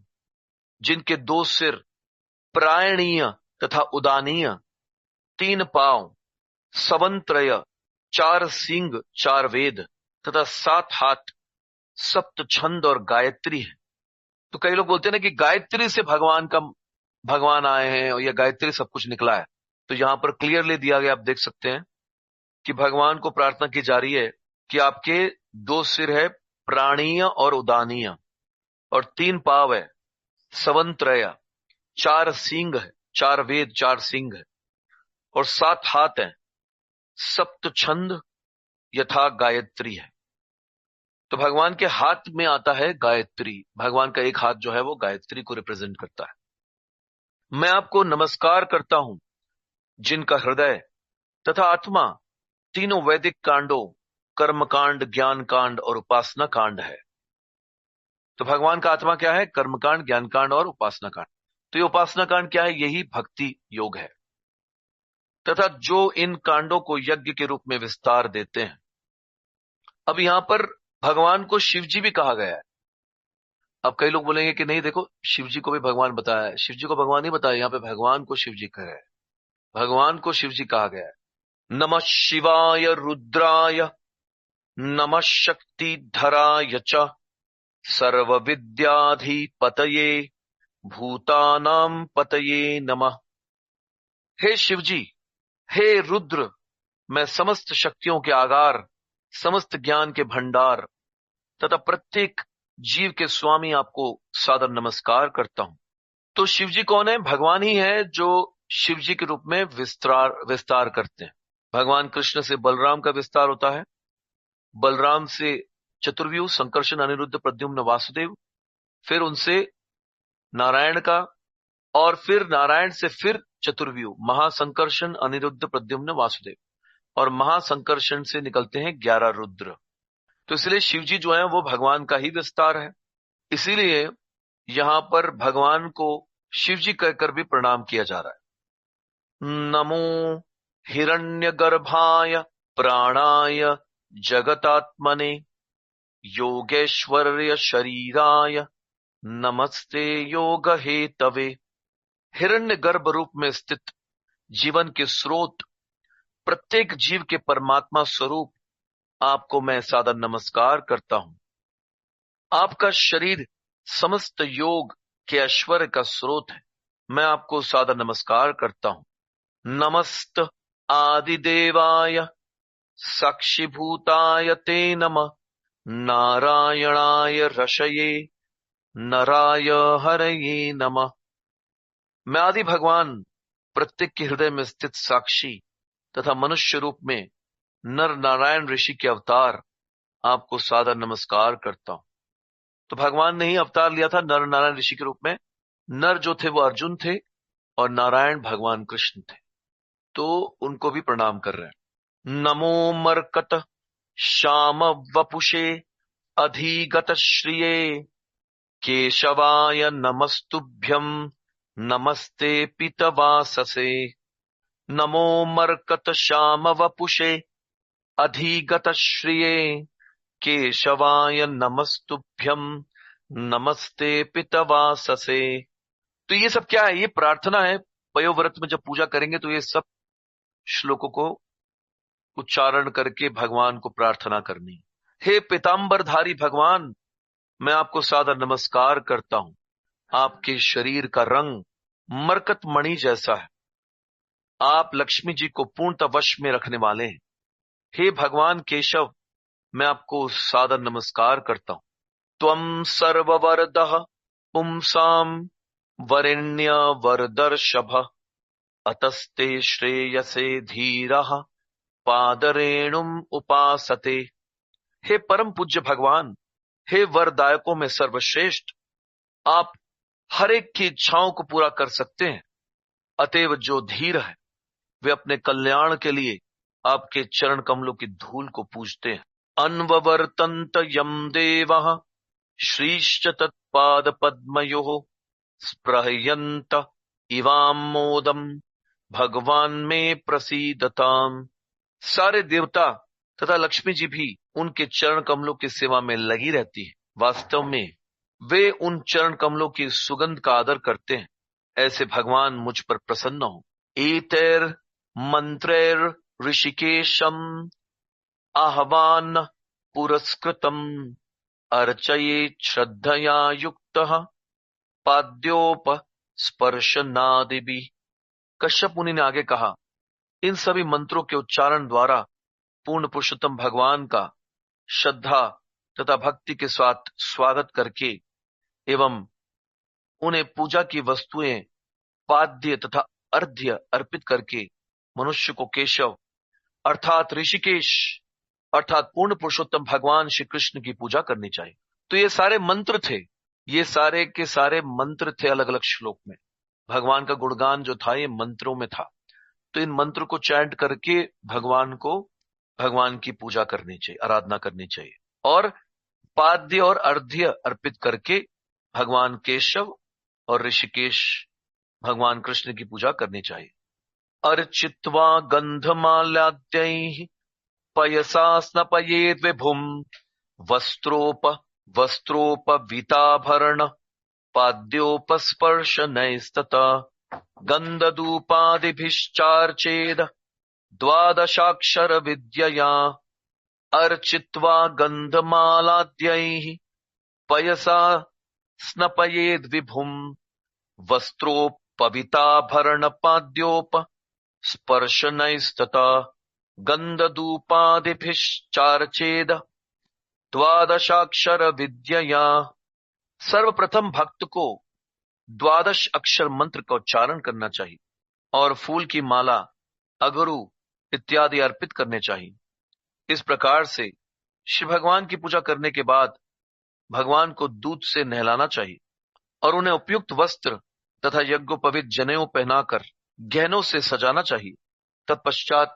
[SPEAKER 1] जिनके 2 सिर, प्रायणीय तथा उदानीय, 3 पांव, सवंत्रय, 4 सींग, 4 वेद तथा 7 हाथ, सप्त छंद और गायत्री है। तो कई लोग बोलते हैं ना कि गायत्री से भगवान आए हैं और यह गायत्री सब कुछ निकला है। तो यहां पर क्लियरली दिया गया, आप देख सकते हैं कि भगवान को प्रार्थना की जा रही है कि आपके 2 सिर है प्राणीय और उदानीय, और 3 पाव है सवंत्रय, 4 सींग है 4 वेद, 4 सिंह है और 7 हाथ हैं। सप्त छंद यथा गायत्री है। तो भगवान के हाथ में आता है गायत्री। भगवान का एक हाथ जो है वो गायत्री को रिप्रेजेंट करता है। मैं आपको नमस्कार करता हूं जिनका हृदय तथा आत्मा तीनों वैदिक कांडों, कर्म कांड, ज्ञान कांड और उपासना कांड है। तो भगवान का आत्मा क्या है? कर्म कांड, ज्ञान कांड और उपासना कांड। तो ये उपासना कांड क्या है? यही भक्ति योग है, तथा जो इन कांडों को यज्ञ के रूप में विस्तार देते हैं। अब यहां पर भगवान को शिव जी भी कहा गया है। अब कई लोग बोलेंगे कि नहीं, देखो शिव जी को भी भगवान बताया है। शिव जी को भगवान नहीं बताया, यहां पे भगवान को शिव जी कहा है। भगवान को शिव जी कहा गया है। नमः शिवाय रुद्राय नमः शक्तिधराय च सर्व विद्याधिपतये भूतानां पतये नमः। हे शिव जी, हे रुद्र, मैं समस्त शक्तियों के आगार, समस्त ज्ञान के भंडार तथा प्रत्येक जीव के स्वामी आपको सादर नमस्कार करता हूं। तो शिव जी कौन है? भगवान ही है जो शिव जी के रूप में विस्तार करते हैं। भगवान कृष्ण से बलराम का विस्तार होता है, बलराम से चतुर्व्यूह संकर्षण अनिरुद्ध प्रद्युम्न वासुदेव, फिर उनसे नारायण का, और फिर नारायण से फिर चतुर्व्यूह महासंकर्षण अनिरुद्ध प्रद्युम्न वासुदेव, और महासंकर्षण से निकलते हैं 11 रुद्र। तो इसलिए शिव जी जो है वो भगवान का ही विस्तार है। इसीलिए यहां पर भगवान को शिव जी कहकर भी प्रणाम किया जा रहा है। नमो हिरण्यगर्भाय प्राणाय जगतात्मने योगेश्वर्य शरीराय नमस्ते योग हेतवे। हिरण्य गर्भ रूप में स्थित जीवन के स्रोत, प्रत्येक जीव के परमात्मा स्वरूप आपको मैं सादर नमस्कार करता हूं। आपका शरीर समस्त योग के ऐश्वर्य का स्रोत है। मैं आपको सादर नमस्कार करता हूं। नमस्त आदिदेवाय साक्षीभूताय ते नमः नारायणाय ऋषये नराय हरये नमः। मैं आदि भगवान प्रत्येक के हृदय में स्थित साक्षी तथा मनुष्य रूप में नर नारायण ऋषि के अवतार आपको सादर नमस्कार करता हूं। तो भगवान ने ही अवतार लिया था नर नारायण ऋषि के रूप में। नर जो थे वो अर्जुन थे और नारायण भगवान कृष्ण थे। तो उनको भी प्रणाम कर रहे हैं। नमो मरकत श्याम वपुषे अधिगत श्रिये केशवाय नमस्तुभ्यं नमस्ते पीतवाससे। नमो मरकत श्याम वपुषे अधिगत श्रिये केशवाय नमस्तुभ्यं नमस्ते पीतवाससे। तो ये सब क्या है? ये प्रार्थना है। पयोव्रत में जब पूजा करेंगे तो ये सब श्लोकों को उच्चारण करके भगवान को प्रार्थना करनी। हे पीतांबरधारी भगवान, मैं आपको सादर नमस्कार करता हूं। आपके शरीर का रंग मरकत मणि जैसा है। आप लक्ष्मी जी को पूर्णतः वश में रखने वाले हैं। हे भगवान केशव, मैं आपको सादर नमस्कार करता हूं। त्वं सर्ववरदः पुंसां वरेण्य वरदर्शभ अतस्ते श्रेयसे धीरः पादरेणुम उपासते। हे परम पूज्य भगवान, हे वरदायकों में सर्वश्रेष्ठ, आप हर एक की इच्छाओं को पूरा कर सकते हैं। अतएव जो धीर है वे अपने कल्याण के लिए आपके चरण कमलों की धूल को पूजते हैं। अन्ववर्तन्त यम देवः श्रीश्च तत्पाद पद्मयोः स्पृहयन्त इवामोदम भगवान में प्रसीदताम। सारे देवता तथा लक्ष्मी जी भी उनके चरण कमलों की सेवा में लगी रहती है। वास्तव में वे उन चरण कमलों की सुगंध का आदर करते हैं। ऐसे भगवान मुझ पर प्रसन्न हो। एतैर मंत्रैर ऋषिकेशम आह्वान पुरस्कृतम अर्चये श्रद्धया युक्तः पाद्योप स्पर्शनादिभि। कश्यप मुनि ने आगे कहा, इन सभी मंत्रों के उच्चारण द्वारा पूर्ण पुरुषोत्तम भगवान का श्रद्धा तथा भक्ति के साथ स्वागत करके एवं उन्हें पूजा की वस्तुएं पाद्य तथा अर्घ्य अर्पित करके मनुष्य को केशव अर्थात ऋषिकेश अर्थात पूर्ण पुरुषोत्तम भगवान श्री कृष्ण की पूजा करनी चाहिए। तो ये सारे मंत्र थे, ये सारे के सारे मंत्र थे अलग अलग श्लोक में। भगवान का गुणगान जो था ये मंत्रों में था। तो इन मंत्र को चैंट करके भगवान की पूजा करनी चाहिए, आराधना करनी चाहिए। और पाद्य और अर्घ्य अर्पित करके भगवान केशव और ऋषिकेश भगवान कृष्ण की पूजा करनी चाहिए। अर्चित्वा गंधमाल्याद्यैः पयसा स्नपयेद् विभुम् वस्त्रोपवीताभरण पाद्योपस्पर्शनैस्तथा गन्धधूपादिभिश्चार्चेद द्वादशाक्षर विद्यया अर्चित्वा गन्धमालाद्यैः पयसा स्नपयेद् विभुम् वस्त्रोपवीताभरणपाद्योपस्पर्शनैस्तथा गन्धधूपादिभिश्चार्चेद द्वादशाक्षर विद्यया। सर्वप्रथम भक्त को द्वादश अक्षर मंत्र का उच्चारण करना चाहिए और फूल की माला, अगरू इत्यादि अर्पित करने चाहिए। इस प्रकार से शिव भगवान की पूजा करने के बाद भगवान को दूध से नहलाना चाहिए और उन्हें उपयुक्त वस्त्र तथा यज्ञोपवीत जनेऊ पहनाकर गहनों से सजाना चाहिए। तत्पश्चात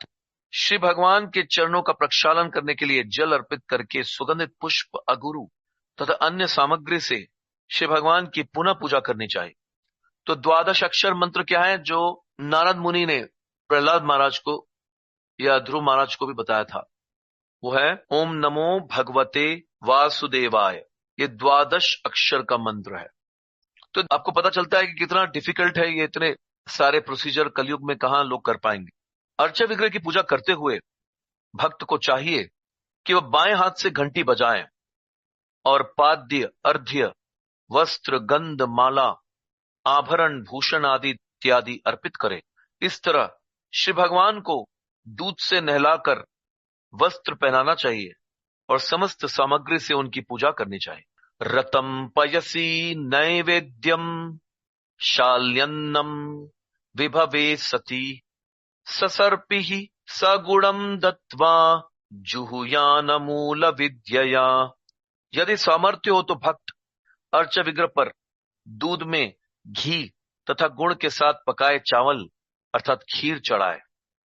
[SPEAKER 1] श्री भगवान के चरणों का प्रक्षालन करने के लिए जल अर्पित करके सुगंधित पुष्प, अगुरु तथा अन्य सामग्री से श्री भगवान की पुनः पूजा करनी चाहिए। तो द्वादश अक्षर मंत्र क्या है जो नारद मुनि ने प्रहलाद महाराज को या ध्रुव महाराज को भी बताया था? वो है ओम नमो भगवते वासुदेवाय। ये द्वादश अक्षर का मंत्र है। तो आपको पता चलता है कि कितना डिफिकल्ट है ये, इतने सारे प्रोसीजर कलयुग में कहां लोग कर पाएंगे। अर्चा विग्रह की पूजा करते हुए भक्त को चाहिए कि वह बाएं हाथ से घंटी बजाए और पाद्य, अर्घ्य, वस्त्र, गंध, माला, आभरण, भूषण आदि इत्यादि अर्पित करे। इस तरह श्री भगवान को दूध से नहलाकर वस्त्र पहनाना चाहिए और समस्त सामग्री से उनकी पूजा करनी चाहिए। रतम पयसी नैवेद्यम शाल्यन्नम विभवे सती ससर्पिः सगुणम दत्वा जुहुयान मूल विद्यया। यदि सामर्थ्य हो तो भक्त अर्च विग्रह पर दूध में घी तथा गुड़ के साथ पकाए चावल अर्थात खीर चढ़ाए।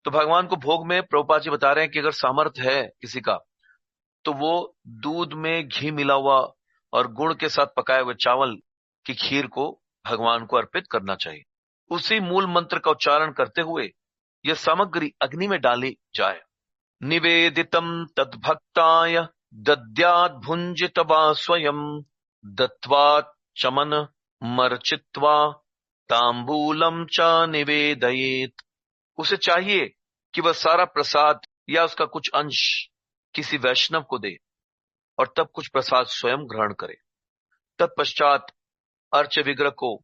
[SPEAKER 1] तो भगवान को भोग में प्रभुपाद जी बता रहे हैं कि अगर सामर्थ्य है किसी का तो वो दूध में घी मिला हुआ और गुड़ के साथ पकाए हुए चावल की खीर को भगवान को अर्पित करना चाहिए। उसी मूल मंत्र का उच्चारण करते हुए यह सामग्री अग्नि में डाली जाए। निवेदितम तद्भक्ताय दद्यात् भुंजित्वा स्वयं दत्वा चमन मर्चित्वा तांबूलम च निवेदयेत्। उसे चाहिए कि वह सारा प्रसाद या उसका कुछ अंश किसी वैष्णव को दे और तब कुछ प्रसाद स्वयं ग्रहण करे। तत्पश्चात अर्च विग्रह को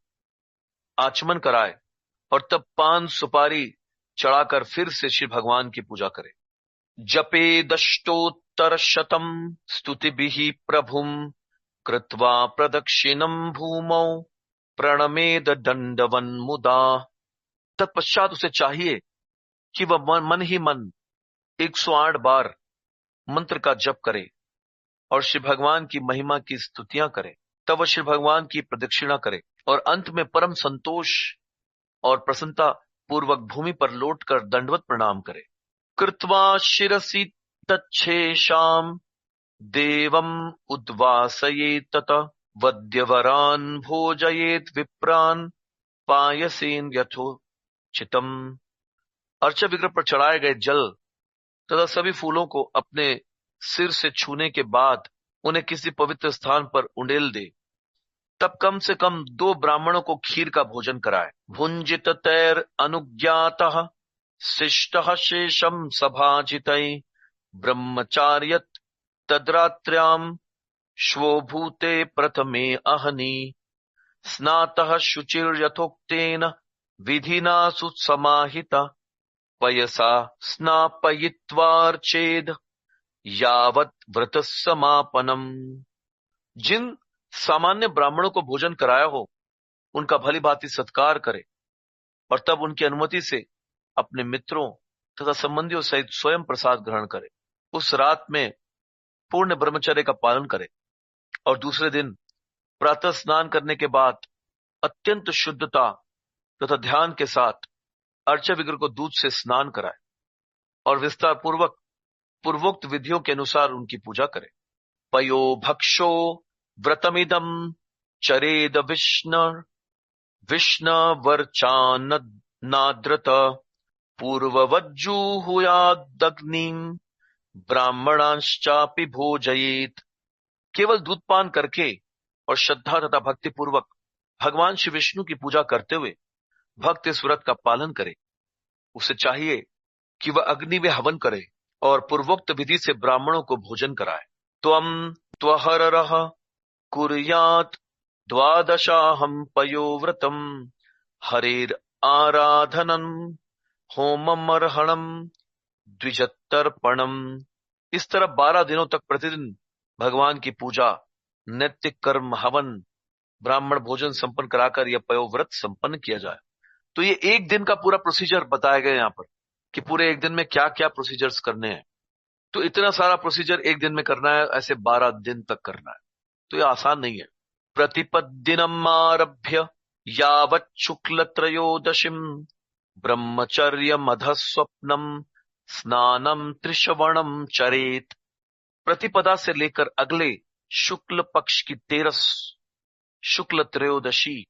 [SPEAKER 1] आचमन कराए और तब पान सुपारी चढ़ाकर फिर से श्री भगवान की पूजा करे। जपे दष्टोत्तर शतम स्तुतिभिः प्रभुम कृत्वा प्रदक्षिणम भूमौ प्रणमेद दंडवन मुदा। तत्पश्चात उसे चाहिए कि वह मन ही मन 108 बार मंत्र का जप करे और श्री भगवान की महिमा की स्तुतियां करे। तब वह श्री भगवान की प्रदक्षिणा करे और अंत में परम संतोष और प्रसन्नता पूर्वक भूमि पर लौटकर दंडवत प्रणाम करे। कृत्वा शिरसि तच्छेषाम देवम उद्वासयेत् ततः वद्यवरान भोजयेत् विप्रान पायसेन यथोचितम। अर्चा विग्रह पर चढ़ाए गए जल तथा सभी फूलों को अपने सिर से छूने के बाद उन्हें किसी पवित्र स्थान पर उंडेल दे। तब कम से कम 2 ब्राह्मणों को खीर का भोजन कराए। भुंजित तैर अनुज्ञातः शिष्टः शेषम सभाजितैः ब्रह्मचार्यत तद्रात्र्याम श्वोभूते प्रथमे अहनि स्नातः शुचिर्यथोक्तेन विधिना सुसमाहिता पयसा स्नापयित्वार्चेद यावत् व्रत समापनम। जिन सामान्य ब्राह्मणों को भोजन कराया हो उनका भली भांति सत्कार करे और तब उनकी अनुमति से अपने मित्रों तथा संबंधियों सहित स्वयं प्रसाद ग्रहण करे। उस रात में पूर्ण ब्रह्मचर्य का पालन करे और दूसरे दिन प्रातः स्नान करने के बाद अत्यंत शुद्धता तथा ध्यान के साथ अर्चा विग्रह को दूध से स्नान कराए और विस्तार पूर्वक पूर्वोक्त विधियों के अनुसार उनकी पूजा करे। पयो भक्षो व्रतमिदम चरेद विष्णवर्चान्नाद्रत पूर्ववज्जुहुयादग्निम ब्राह्मणांश्चापि भोजयेत। केवल दूध पान करके और श्रद्धा तथा भक्ति पूर्वक भगवान श्री विष्णु की पूजा करते हुए भक्त इस व्रत का पालन करे। उसे चाहिए कि वह अग्नि में हवन करे और पूर्वोक्त विधि से ब्राह्मणों को भोजन कराए। त्वम त्वहररः कुर्यात् द्वादशाहं पयोव्रतम हरेर आराधनम होममर्हणम द्विजतर्पणम। इस तरह 12 दिनों तक प्रतिदिन भगवान की पूजा, नित्य कर्म, हवन, ब्राह्मण भोजन संपन्न कराकर यह पयोव्रत संपन्न किया जाए। तो ये एक दिन का पूरा प्रोसीजर बताया गया यहाँ पर कि पूरे एक दिन में क्या क्या प्रोसीजर्स करने हैं। तो इतना सारा प्रोसीजर एक दिन में करना है, ऐसे 12 दिन तक करना है, तो ये आसान नहीं है। प्रतिपद्दिनम आरभ्य यावत् शुक्ल त्रयोदशीम ब्रह्मचर्य मधस्वप्नम स्नानम त्रिश्रवणम चरेत। प्रतिपदा से लेकर अगले शुक्ल पक्ष की 13 शुक्ल त्रयोदशी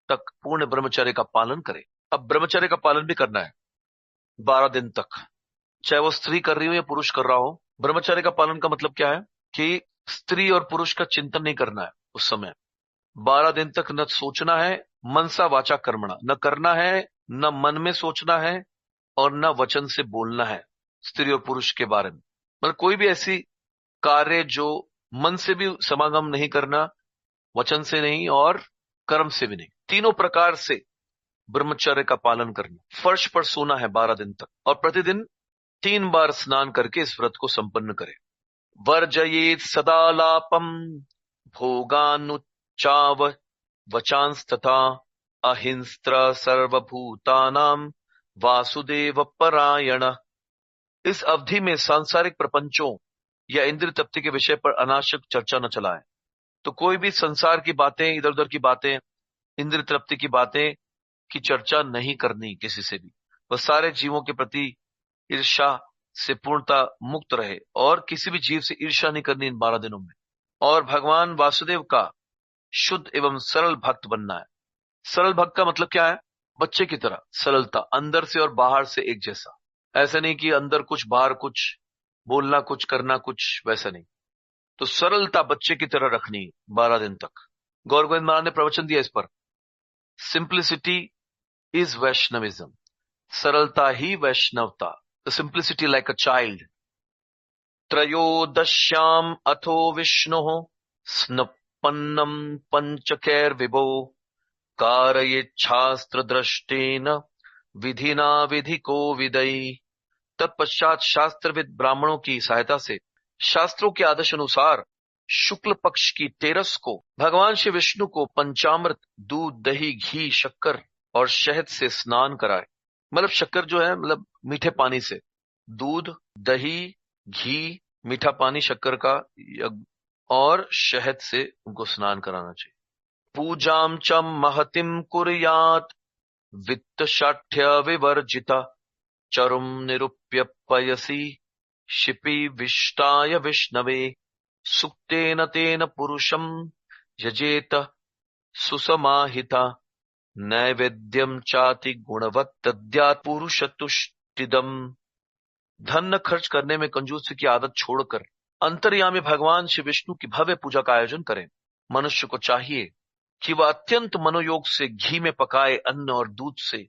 [SPEAKER 1] तक पूर्ण ब्रह्मचर्य का पालन करे। अब ब्रह्मचर्य का पालन भी करना है 12 दिन तक, चाहे वो स्त्री कर रही हो या पुरुष कर रहा हो। ब्रह्मचर्य का पालन का मतलब क्या है कि स्त्री और पुरुष का चिंतन नहीं करना है उस समय। 12 दिन तक न सोचना है, मनसा वाचा कर्मणा, न करना है, न मन में सोचना है और न वचन से बोलना है स्त्री और पुरुष के बारे में। मतलब कोई भी ऐसी कार्य जो मन से भी समागम नहीं करना, वचन से नहीं और कर्म से भी नहीं, तीनों प्रकार से ब्रह्मचर्य का पालन करना। फर्श पर सोना है 12 दिन तक और प्रतिदिन 3 बार स्नान करके इस व्रत को संपन्न करे। वर्जयेत सदालापम भोगानुच्चाव वचांस्तथा अहिंस्त्र सर्वभूतानाम वासुदेव परायण। इस अवधि में सांसारिक प्रपंचों या इंद्रिय तृप्ति के विषय पर अनावश्यक चर्चा न चलाएं। तो कोई भी संसार की बातें, इधर उधर की बातें, इंद्रिय तृप्ति की बातें की चर्चा नहीं करनी किसी से भी। वह सारे जीवों के प्रति ईर्ष्या से पूर्णता मुक्त रहे और किसी भी जीव से ईर्ष्या नहीं करनी इन 12 दिनों में। और भगवान वासुदेव का शुद्ध एवं सरल भक्त बनना है। सरल भक्त का मतलब क्या है? बच्चे की तरह सरलता, अंदर से और बाहर से एक जैसा। ऐसा नहीं कि अंदर कुछ बाहर कुछ, बोलना कुछ करना कुछ, वैसा नहीं। तो सरलता बच्चे की तरह रखनी 12 दिन तक। गौर गोविंद महाराज ने प्रवचन दिया इस पर, सिंप्लिसिटी इज वैष्णविज्म। सरलता ही वैष्णवता। The simplicity like a child. त्रयोदश्याम अथो विष्णु स्नपन्नम पंचकैर्विभो कारयेच्छास्त्र दृष्टेन विधिना विधिको विदई। तत्पश्चात शास्त्रविद ब्राह्मणों की सहायता से शास्त्रों के आदेश अनुसार शुक्ल पक्ष की 13 को भगवान श्री विष्णु को पंचामृत, दूध, दही, घी, शक्कर और शहद से स्नान कराए। मतलब शक्कर जो है मतलब मीठे पानी से, दूध, दही, घी, मीठा पानी शक्कर का और शहद से उनको स्नान कराना चाहिए। पूजाम च महतिम कुर्यात वित्त शाठ्य विवर्जिता चरुम निरूप्य पयसी शिपि विष्टाय विष्णवे सुक्तेन तेन पुरुषम यजेत सुसमाहिता नैवेद्यम चाति गुणवत् तद्यात् पुरुषतुष्टिदम। धन खर्च करने में कंजूसी की आदत छोड़कर अंतर्यामी भगवान श्री विष्णु की भव्य पूजा का आयोजन करें। मनुष्य को चाहिए कि वह अत्यंत मनोयोग से घी में पकाए अन्न और दूध से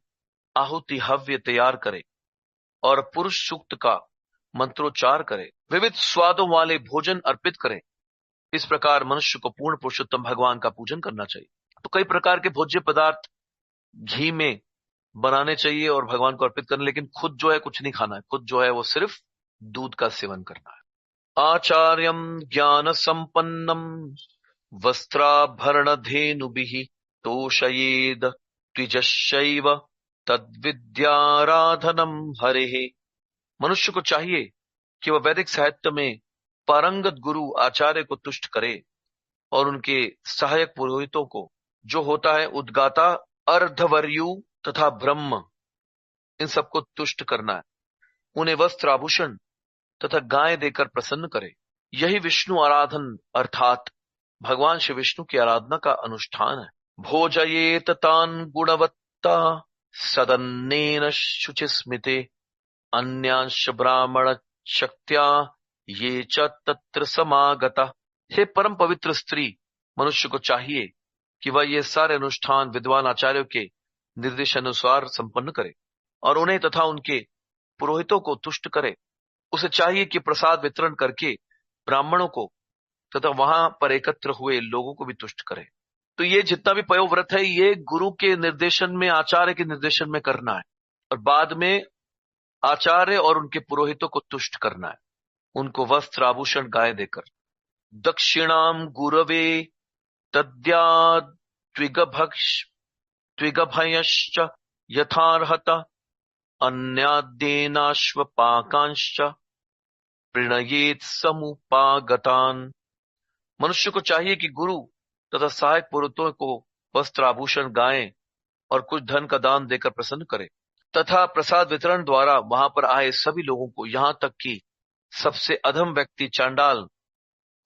[SPEAKER 1] आहुति हव्य तैयार करे और पुरुष सूक्त का मंत्रोच्चार करे, विविध स्वादों वाले भोजन अर्पित करें। इस प्रकार मनुष्य को पूर्ण पुरुषोत्तम भगवान का पूजन करना चाहिए। तो कई प्रकार के भोज्य पदार्थ घी में बनाने चाहिए और भगवान को अर्पित करना, लेकिन खुद जो है कुछ नहीं खाना है। खुद जो है वो सिर्फ दूध का सेवन करना है। आचार्यम ज्ञान संपन्नम वस्त्राभरण धेनुभिः तोषयेद द्विजशैव तद्विद्याराधनम हरेः। मनुष्य को चाहिए कि वह वैदिक साहित्य में पारंगत गुरु आचार्य को तुष्ट करे और उनके सहायक पुरोहितों को, जो होता है उद्गाता, अर्धवर्यु तथा ब्रह्म, इन सबको तुष्ट करना है। उन्हें वस्त्र आभूषण तथा गाय देकर प्रसन्न करे। यही विष्णु आराधन अर्थात भगवान श्री विष्णु की आराधना का अनुष्ठान है। भोजयेत तान गुणवत्ता सदन्नेन शुचिस्मिते अन्यांश ब्राह्मण शक्त्या ये च तत्र समागता। हे परम पवित्र स्त्री, मनुष्य को चाहिए कि वह ये सारे अनुष्ठान विद्वान आचार्यों के निर्देशानुसार संपन्न करे और उन्हें तथा उनके पुरोहितों को तुष्ट करे। उसे चाहिए कि प्रसाद वितरण करके ब्राह्मणों को तथा वहां पर एकत्र हुए लोगों को भी तुष्ट करे। तो ये जितना भी पयोव्रत है, ये गुरु के निर्देशन में, आचार्य के निर्देशन में करना है और बाद में आचार्य और उनके पुरोहितों को तुष्ट करना है, उनको वस्त्र आभूषण गाय देकर। दक्षिणाम गुरवे तद्याद त्विगभयश्च यथार्हत अन्याद्येनाश्वपाकांश्च प्रणयेत समुपागतान। मनुष्य को चाहिए कि गुरु तथा सहायक पुरोहितों को वस्त्र आभूषण गायें और कुछ धन का दान देकर प्रसन्न करे तथा प्रसाद वितरण द्वारा वहां पर आए सभी लोगों को, यहां तक कि सबसे अधम व्यक्ति चांडाल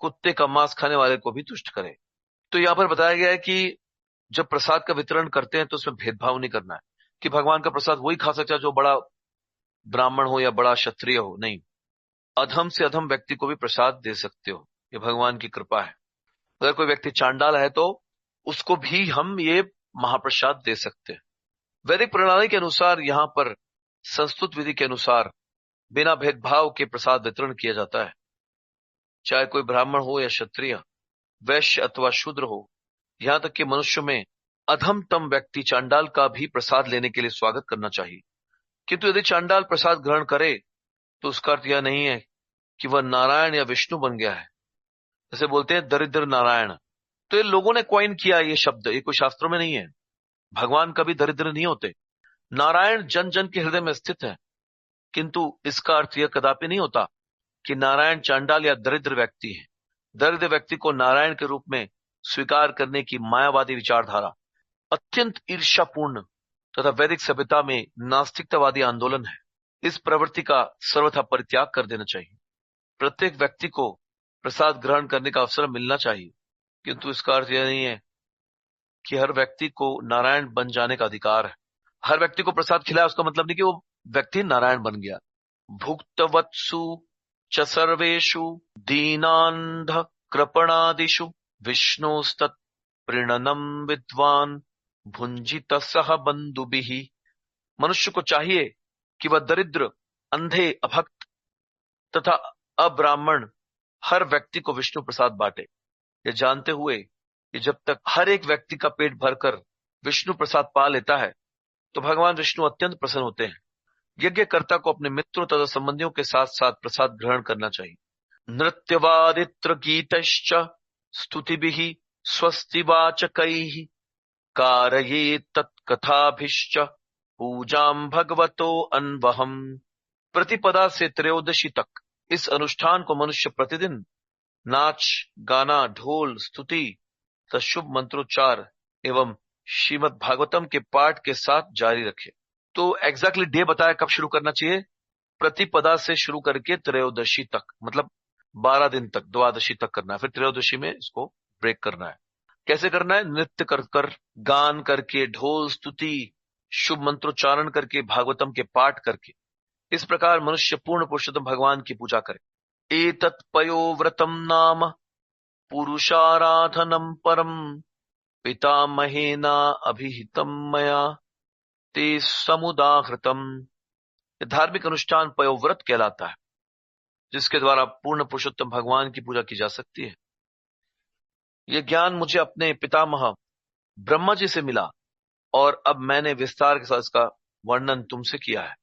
[SPEAKER 1] कुत्ते का मांस खाने वाले को भी तुष्ट करे। तो यहां पर बताया गया है कि जब प्रसाद का वितरण करते हैं तो उसमें भेदभाव नहीं करना है कि भगवान का प्रसाद वही खा सकता है जो बड़ा ब्राह्मण हो या बड़ा क्षत्रिय हो। नहीं, अधम से अधम व्यक्ति को भी प्रसाद दे सकते हो, ये भगवान की कृपा है। अगर कोई व्यक्ति चांडाल है तो उसको भी हम ये महाप्रसाद दे सकते हैं। वैदिक प्रणाली के अनुसार यहाँ पर संस्तुत विधि के अनुसार बिना भेदभाव के प्रसाद वितरण किया जाता है, चाहे कोई ब्राह्मण हो या क्षत्रिय, वैश्य अथवा शूद्र हो। यहां तक कि मनुष्य में अधमतम व्यक्ति चांडाल का भी प्रसाद लेने के लिए स्वागत करना चाहिए। किंतु यदि चांडाल प्रसाद ग्रहण करे तो उसका अर्थ यह नहीं है कि वह नारायण या विष्णु बन गया है। जैसे बोलते हैं दरिद्र नारायण, तो ये लोगों ने कॉइन किया ये शब्द, ये कोई शास्त्रों में नहीं है। भगवान कभी दरिद्र नहीं होते। नारायण जन जन के हृदय में स्थित है, किंतु इसका अर्थ यह कदापि नहीं होता कि नारायण चांडाल या दरिद्र व्यक्ति है। दरिद्र व्यक्ति को नारायण के रूप में स्वीकार करने की मायावादी विचारधारा अत्यंत ईर्ष्यापूर्ण तथा वैदिक सभ्यता में नास्तिकतावादी आंदोलन है। इस प्रवृत्ति का सर्वथा परित्याग कर देना चाहिए। प्रत्येक व्यक्ति को प्रसाद ग्रहण करने का अवसर मिलना चाहिए, किंतु इसका अर्थ यह नहीं है कि हर व्यक्ति को नारायण बन जाने का अधिकार है। हर व्यक्ति को प्रसाद खिलाया उसका मतलब नहीं कि वो व्यक्ति नारायण बन गया। भुक्तवत्सु च सर्वेषु दीनांध कृपणादिषु विष्णुस्तत् प्रीणनम विद्वान भुंजित सह बंधुभिः। मनुष्य को चाहिए कि वह दरिद्र, अंधे, अभक्त तथा अब्राह्मण हर व्यक्ति को विष्णु प्रसाद बांटे, ये जानते हुए कि जब तक हर एक व्यक्ति का पेट भरकर विष्णु प्रसाद पा लेता है तो भगवान विष्णु अत्यंत प्रसन्न होते हैं। यज्ञकर्ता को अपने मित्रों तथा संबंधियों के साथ साथ प्रसाद ग्रहण करना चाहिए। नृत्यवादित्र गीतश्च स्तुतिभिः स्वस्तिवाचकैः कारयेत् तत्कथाभिश्च पूजां भगवतो अन्वहम्। प्रतिपदा से त्रयोदशी तक इस अनुष्ठान को मनुष्य प्रतिदिन नाच, गाना, ढोल, स्तुति तथा शुभ मंत्रोच्चार एवं श्रीमद् भागवतम के पाठ के साथ जारी रखे। तो एग्जैक्टली डे बताया कब शुरू करना चाहिए। प्रतिपदा से शुरू करके त्रयोदशी तक, मतलब 12 दिन तक, द्वादशी तक करना है, फिर त्रयोदशी में इसको ब्रेक करना है। कैसे करना है? नृत्य कर गान करके, ढोल, स्तुति, शुभ मंत्रोच्चारण करके, भागवतम के पाठ करके। इस प्रकार मनुष्य पूर्ण पुरुषोत्तम भगवान की पूजा करे। एतत् पयोव्रतम नाम पुरुषाराधनम परम पितामहेना अभिहितम मया ते समुदाहृतम। धार्मिक अनुष्ठान पयोव्रत कहलाता है, जिसके द्वारा पूर्ण पुरुषोत्तम भगवान की पूजा की जा सकती है। यह ज्ञान मुझे अपने पितामह ब्रह्मा जी से मिला और अब मैंने विस्तार के साथ इसका वर्णन तुमसे किया है।